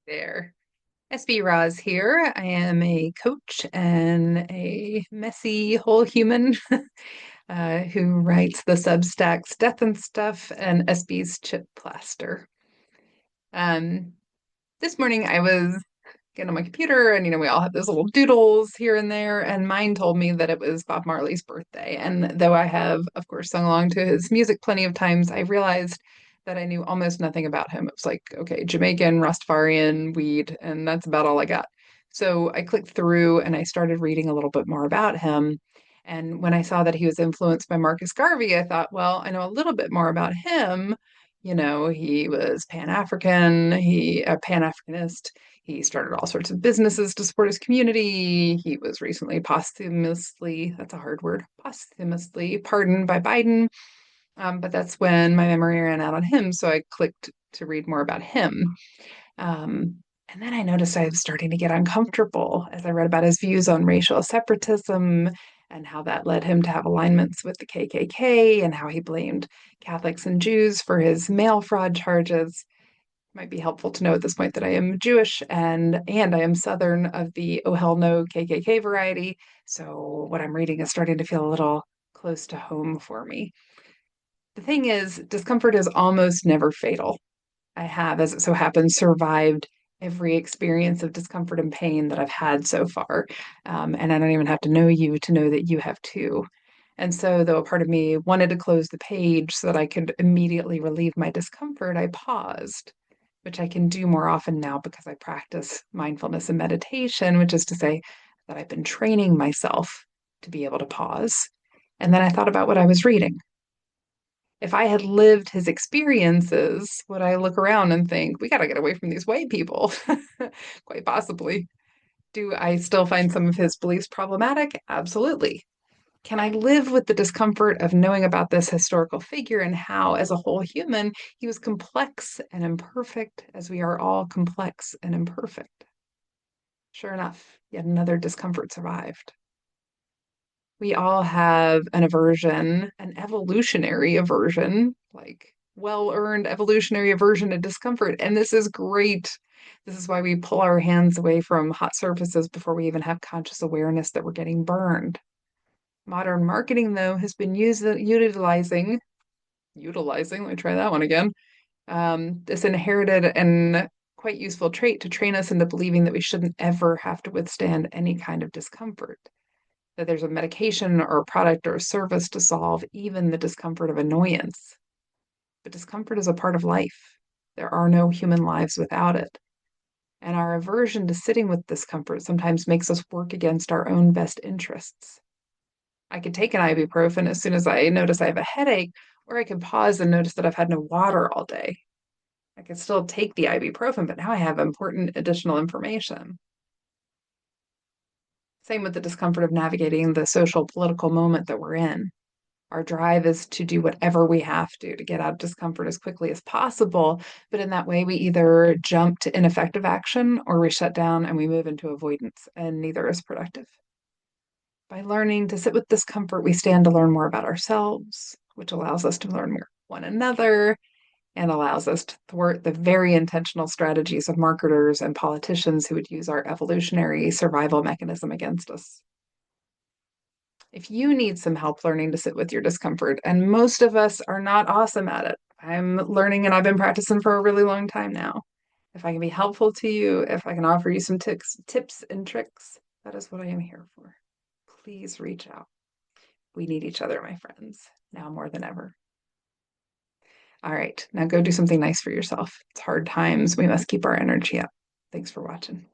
There. SB Roz here. I am a coach and a messy whole human who writes the Substacks Death and Stuff and SB's Chip Plaster. Um, this morning I was getting on my computer and we all have those little doodles here and there, and mine told me that it was Bob Marley's birthday. And though I have, of course, sung along to his music plenty of times, I realized that I knew almost nothing about him. It was like, okay, Jamaican, Rastafarian, weed, and that's about all I got. So I clicked through and I started reading a little bit more about him. And when I saw that he was influenced by Marcus Garvey, I thought, well, I know a little bit more about him. He was Pan-African, he a Pan-Africanist. He started all sorts of businesses to support his community. He was recently posthumously, that's a hard word, posthumously pardoned by Biden. But that's when my memory ran out on him. So I clicked to read more about him. And then I noticed I was starting to get uncomfortable as I read about his views on racial separatism and how that led him to have alignments with the KKK and how he blamed Catholics and Jews for his mail fraud charges. Might be helpful to know at this point that I am Jewish and I am Southern of the oh hell no KKK variety. So what I'm reading is starting to feel a little close to home for me. The thing is, discomfort is almost never fatal. I have, as it so happens, survived every experience of discomfort and pain that I've had so far. And I don't even have to know you to know that you have too. And so, though a part of me wanted to close the page so that I could immediately relieve my discomfort, I paused, which I can do more often now because I practice mindfulness and meditation, which is to say that I've been training myself to be able to pause. And then I thought about what I was reading. If I had lived his experiences, would I look around and think, we got to get away from these white people? Quite possibly. Do I still find some of his beliefs problematic? Absolutely. Can I live with the discomfort of knowing about this historical figure and how, as a whole human, he was complex and imperfect, as we are all complex and imperfect? Sure enough, yet another discomfort survived. We all have an aversion, an evolutionary aversion, like well-earned evolutionary aversion to discomfort. And this is great. This is why we pull our hands away from hot surfaces before we even have conscious awareness that we're getting burned. Modern marketing, though, has been utilizing, let me try that one again, this inherited and quite useful trait to train us into believing that we shouldn't ever have to withstand any kind of discomfort, that there's a medication or a product or a service to solve even the discomfort of annoyance. But discomfort is a part of life. There are no human lives without it. And our aversion to sitting with discomfort sometimes makes us work against our own best interests. I could take an ibuprofen as soon as I notice I have a headache, or I could pause and notice that I've had no water all day. I could still take the ibuprofen, but now I have important additional information. Same with the discomfort of navigating the social political moment that we're in. Our drive is to do whatever we have to get out of discomfort as quickly as possible. But in that way, we either jump to ineffective action or we shut down and we move into avoidance, and neither is productive. By learning to sit with discomfort, we stand to learn more about ourselves, which allows us to learn more one another and allows us to thwart the very intentional strategies of marketers and politicians who would use our evolutionary survival mechanism against us. If you need some help learning to sit with your discomfort, and most of us are not awesome at it, I'm learning and I've been practicing for a really long time now. If I can be helpful to you, if I can offer you some tips and tricks, that is what I am here for. Please reach out. We need each other, my friends, now more than ever. All right, now go do something nice for yourself. It's hard times. We must keep our energy up. Thanks for watching.